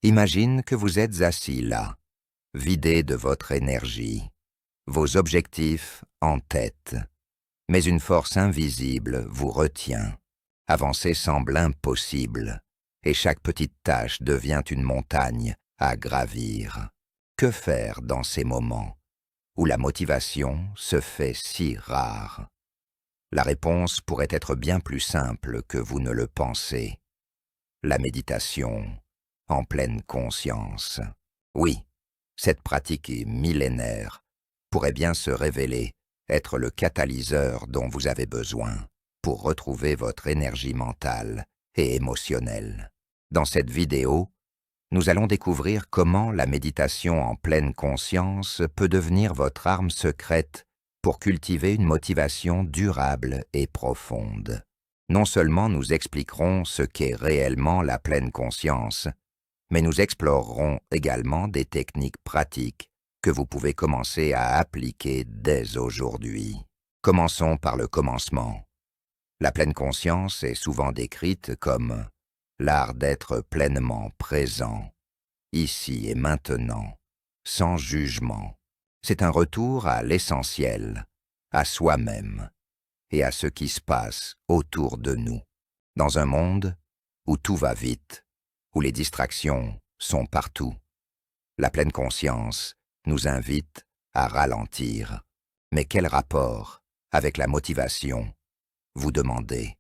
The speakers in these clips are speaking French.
Imagine que vous êtes assis là, vidé de votre énergie, vos objectifs en tête. Mais une force invisible vous retient. Avancer semble impossible, et chaque petite tâche devient une montagne à gravir. Que faire dans ces moments où la motivation se fait si rare? La réponse pourrait être bien plus simple que vous ne le pensez. La méditation en pleine conscience. Oui, cette pratique millénaire pourrait bien se révéler être le catalyseur dont vous avez besoin pour retrouver votre énergie mentale et émotionnelle. Dans cette vidéo, nous allons découvrir comment la méditation en pleine conscience peut devenir votre arme secrète pour cultiver une motivation durable et profonde. Non seulement nous expliquerons ce qu'est réellement la pleine conscience, mais nous explorerons également des techniques pratiques que vous pouvez commencer à appliquer dès aujourd'hui. Commençons par le commencement. La pleine conscience est souvent décrite comme l'art d'être pleinement présent, ici et maintenant, sans jugement. C'est un retour à l'essentiel, à soi-même et à ce qui se passe autour de nous, dans un monde où tout va vite, où les distractions sont partout. La pleine conscience nous invite à ralentir. Mais quel rapport avec la motivation, vous demandez?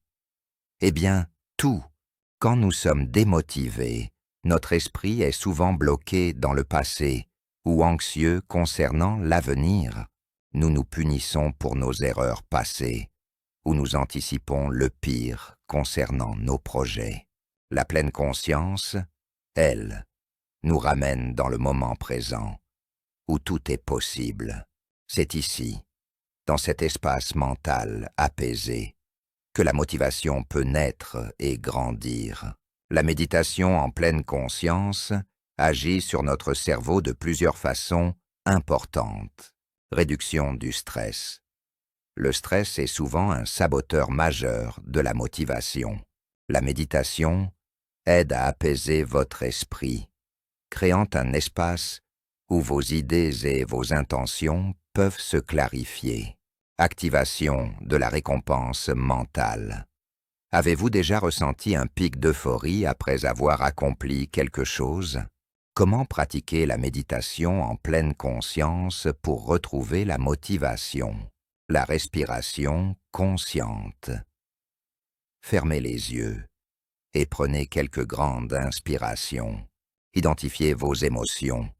Eh bien, tout. Quand nous sommes démotivés, notre esprit est souvent bloqué dans le passé ou anxieux concernant l'avenir. Nous nous punissons pour nos erreurs passées ou nous anticipons le pire concernant nos projets. La pleine conscience, elle, nous ramène dans le moment présent, où tout est possible. C'est ici, dans cet espace mental apaisé, que la motivation peut naître et grandir. La méditation en pleine conscience agit sur notre cerveau de plusieurs façons importantes. Réduction du stress. Le stress est souvent un saboteur majeur de la motivation. La méditation aide à apaiser votre esprit, créant un espace où vos idées et vos intentions peuvent se clarifier. Activation de la récompense mentale. Avez-vous déjà ressenti un pic d'euphorie après avoir accompli quelque chose? Comment pratiquer la méditation en pleine conscience pour retrouver la motivation? La respiration consciente. Fermez les yeux et prenez quelques grandes inspirations. Identifiez vos émotions.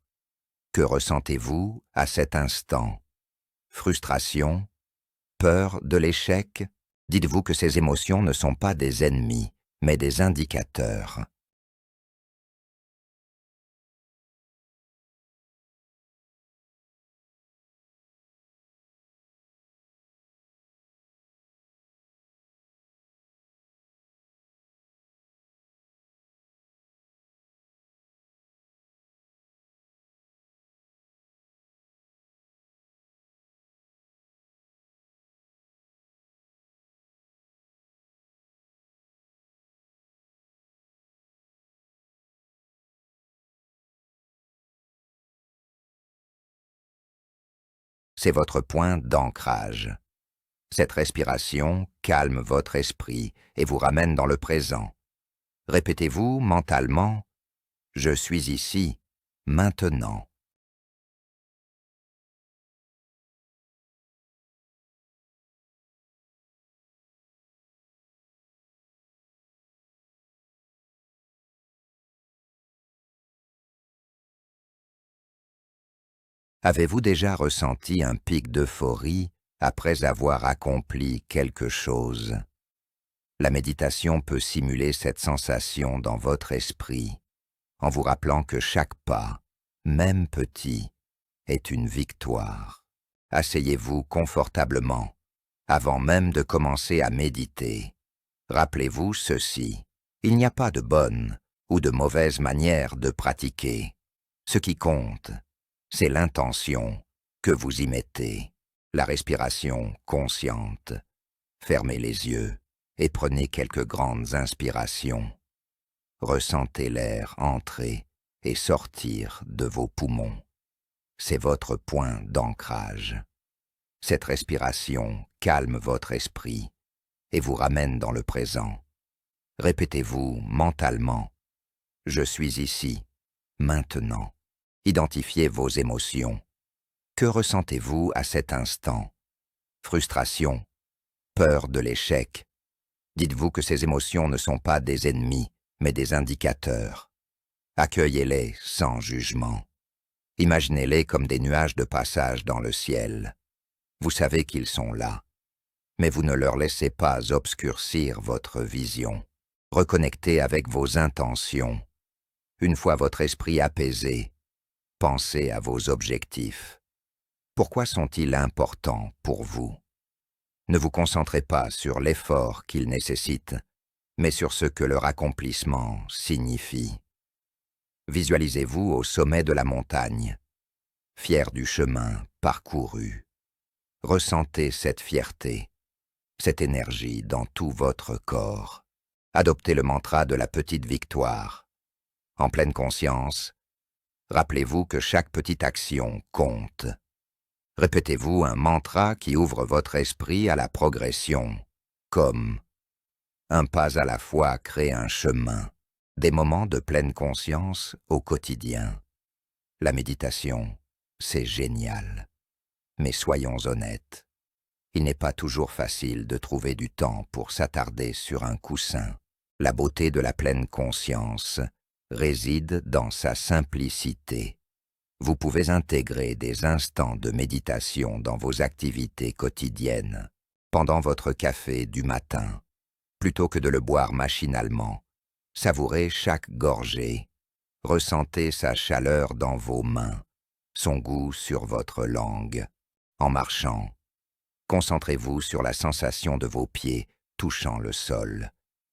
Que ressentez-vous à cet instant? Frustration? Peur de l'échec? Dites-vous que ces émotions ne sont pas des ennemis, mais des indicateurs. C'est votre point d'ancrage. Cette respiration calme votre esprit et vous ramène dans le présent. Répétez-vous mentalement « Je suis ici, maintenant ». Avez-vous déjà ressenti un pic d'euphorie après avoir accompli quelque chose? La méditation peut simuler cette sensation dans votre esprit, en vous rappelant que chaque pas, même petit, est une victoire. Asseyez-vous confortablement, avant même de commencer à méditer. Rappelez-vous ceci, il n'y a pas de bonne ou de mauvaise manière de pratiquer. Ce qui compte, c'est l'intention que vous y mettez, la respiration consciente. Fermez les yeux et prenez quelques grandes inspirations. Ressentez l'air entrer et sortir de vos poumons. C'est votre point d'ancrage. Cette respiration calme votre esprit et vous ramène dans le présent. Répétez-vous mentalement « Je suis ici, maintenant ». Identifiez vos émotions. Que ressentez-vous à cet instant? Frustration, peur de l'échec. Dites-vous que ces émotions ne sont pas des ennemis, mais des indicateurs. Accueillez-les sans jugement. Imaginez-les comme des nuages de passage dans le ciel. Vous savez qu'ils sont là, mais vous ne leur laissez pas obscurcir votre vision. Reconnectez avec vos intentions. Une fois votre esprit apaisé, pensez à vos objectifs. Pourquoi sont-ils importants pour vous? Ne vous concentrez pas sur l'effort qu'ils nécessitent, mais sur ce que leur accomplissement signifie. Visualisez-vous au sommet de la montagne, fier du chemin parcouru. Ressentez cette fierté, cette énergie dans tout votre corps. Adoptez le mantra de la petite victoire. En pleine conscience, rappelez-vous que chaque petite action compte. Répétez-vous un mantra qui ouvre votre esprit à la progression, comme un pas à la fois crée un chemin, des moments de pleine conscience au quotidien. La méditation, c'est génial. Mais soyons honnêtes, il n'est pas toujours facile de trouver du temps pour s'attarder sur un coussin. La beauté de la pleine conscience réside dans sa simplicité. Vous pouvez intégrer des instants de méditation dans vos activités quotidiennes, pendant votre café du matin, plutôt que de le boire machinalement. Savourez chaque gorgée, ressentez sa chaleur dans vos mains, son goût sur votre langue. En marchant, concentrez-vous sur la sensation de vos pieds touchant le sol,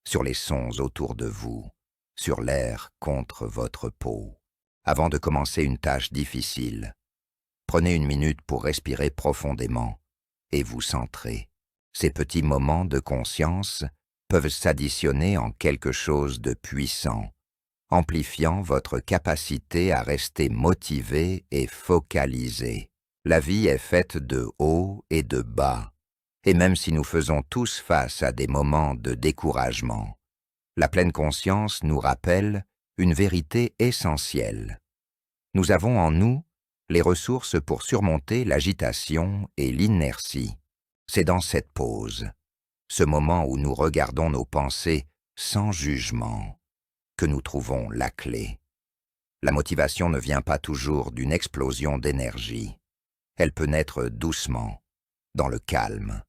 sur les sons autour de vous, sur l'air contre votre peau. Avant de commencer une tâche difficile, prenez une minute pour respirer profondément et vous centrer. Ces petits moments de conscience peuvent s'additionner en quelque chose de puissant, amplifiant votre capacité à rester motivé et focalisé. La vie est faite de hauts et de bas, et même si nous faisons tous face à des moments de découragement, la pleine conscience nous rappelle une vérité essentielle. Nous avons en nous les ressources pour surmonter l'agitation et l'inertie. C'est dans cette pause, ce moment où nous regardons nos pensées sans jugement, que nous trouvons la clé. La motivation ne vient pas toujours d'une explosion d'énergie. Elle peut naître doucement, dans le calme,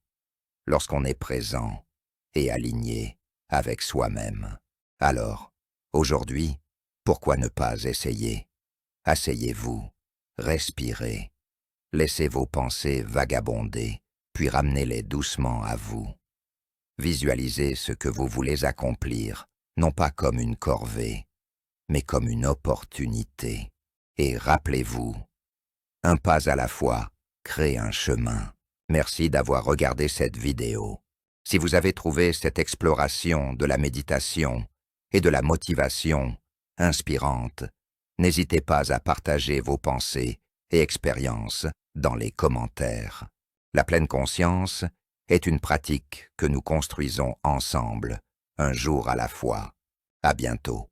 lorsqu'on est présent et aligné avec soi-même. Alors, aujourd'hui, pourquoi ne pas essayer? Asseyez-vous, respirez, laissez vos pensées vagabonder, puis ramenez-les doucement à vous. Visualisez ce que vous voulez accomplir, non pas comme une corvée, mais comme une opportunité. Et rappelez-vous, un pas à la fois crée un chemin. Merci d'avoir regardé cette vidéo. Si vous avez trouvé cette exploration de la méditation et de la motivation inspirante, n'hésitez pas à partager vos pensées et expériences dans les commentaires. La pleine conscience est une pratique que nous construisons ensemble, un jour à la fois. À bientôt.